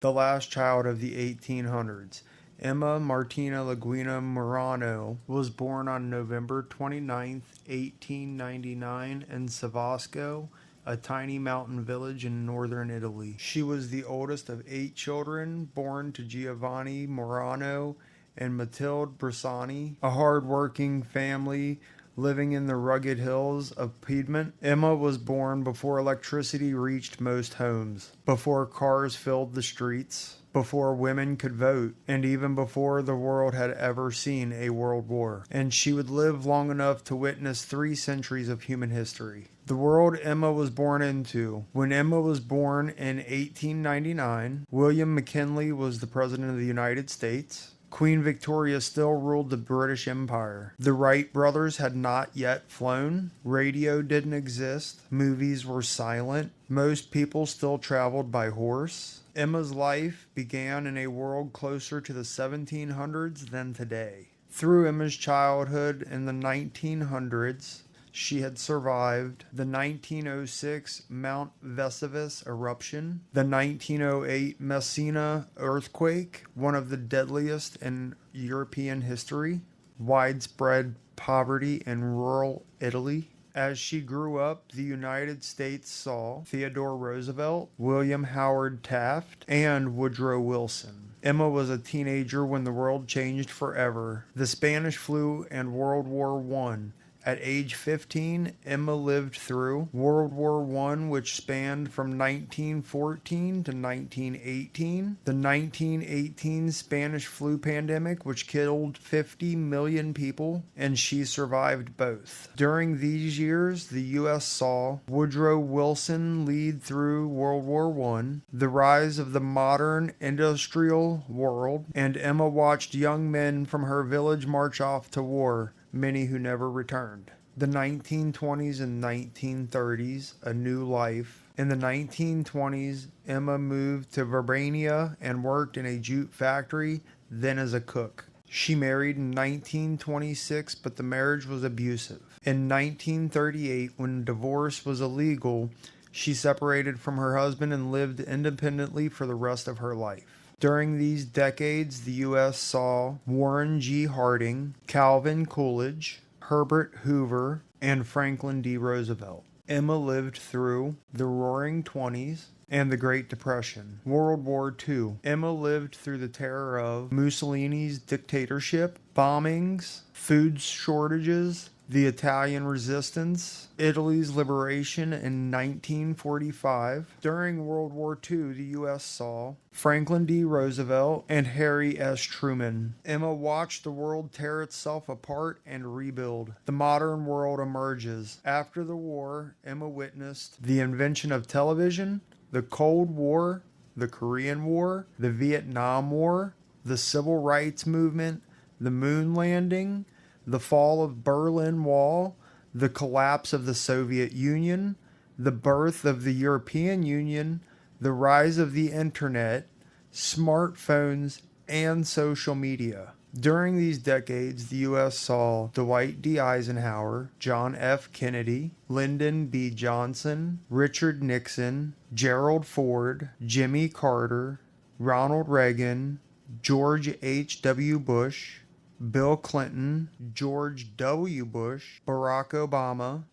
the last child of the 1800s. Emma Martina Laguina Morano was born on November 29, 1899 in Savasco, a tiny mountain village in northern Italy. She was the oldest of 8 children born to Giovanni Morano and Matilde Bressani, a hard-working family living in the rugged hills of Piedmont. Emma was born before electricity reached most homes, before cars filled the streets, before women could vote, and even before the world had ever seen a world war. And she would live long enough to witness 3 centuries of human history. The world Emma was born into. When Emma was born in 1899, William McKinley was the President of the United States. Queen Victoria still ruled the British Empire. The Wright brothers had not yet flown. Radio didn't exist. Movies were silent. Most people still traveled by horse. Emma's life began in a world closer to the 1700s than today. Through Emma's childhood in the 1900s, she had survived the 1906 Mount Vesuvius eruption, the 1908 Messina earthquake, one of the deadliest in European history, widespread poverty in rural Italy. As she grew up, the United States saw Theodore Roosevelt, William Howard Taft, and Woodrow Wilson. Emma was a teenager when the world changed forever. The Spanish flu and World War I. At age 15, Emma lived through World War I, which spanned from 1914 to 1918, the 1918 Spanish flu pandemic, which killed 50 million people, and she survived both. During these years, the U.S. saw Woodrow Wilson lead through World War I, the rise of the modern industrial world, and Emma watched young men from her village march off to war, many who never returned. The 1920s and 1930s, a new life. In the 1920s, Emma moved to Verbania and worked in a jute factory, then as a cook. She married in 1926, but the marriage was abusive. In 1938, when divorce was illegal, she separated from her husband and lived independently for the rest of her life. During these decades, the U.S. saw Warren G. Harding, Calvin Coolidge, Herbert Hoover, and Franklin D. Roosevelt. Emma lived through the Roaring Twenties and the Great Depression, World War II. Emma lived through the terror of Mussolini's dictatorship, bombings, food shortages, the Italian resistance, Italy's liberation in 1945. During World War II, the U.S. saw Franklin D. Roosevelt and Harry S. Truman. Emma watched the world tear itself apart and rebuild. The modern world emerges. After the war, Emma witnessed the invention of television, the Cold War, the Korean War, the Vietnam War, the Civil Rights Movement, the moon landing, the fall of Berlin Wall, the collapse of the Soviet Union, the birth of the European Union, the rise of the internet, smartphones, and social media. During these decades, the U.S. saw Dwight D. Eisenhower, John F. Kennedy, Lyndon B. Johnson, Richard Nixon, Gerald Ford, Jimmy Carter, Ronald Reagan, George H.W. Bush, Bill Clinton, George W. Bush, Barack Obama,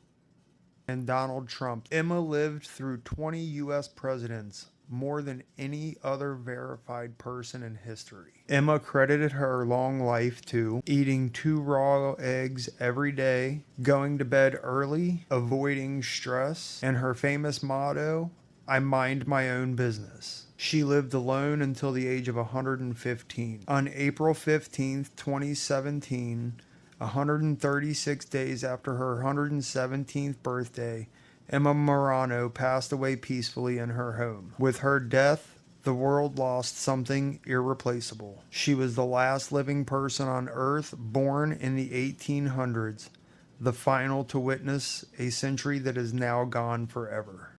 and Donald Trump. Emma lived through 20 U.S. presidents, more than any other verified person in history. Emma credited her long life to eating 2 raw eggs every day, going to bed early, avoiding stress, and her famous motto, "I mind my own business." She lived alone until the age of 115. On April 15, 2017, 136 days after her 117th birthday, Emma Morano passed away peacefully in her home. With her death, the world lost something irreplaceable. She was the last living person on Earth born in the 1800s, the final to witness a century that is now gone forever.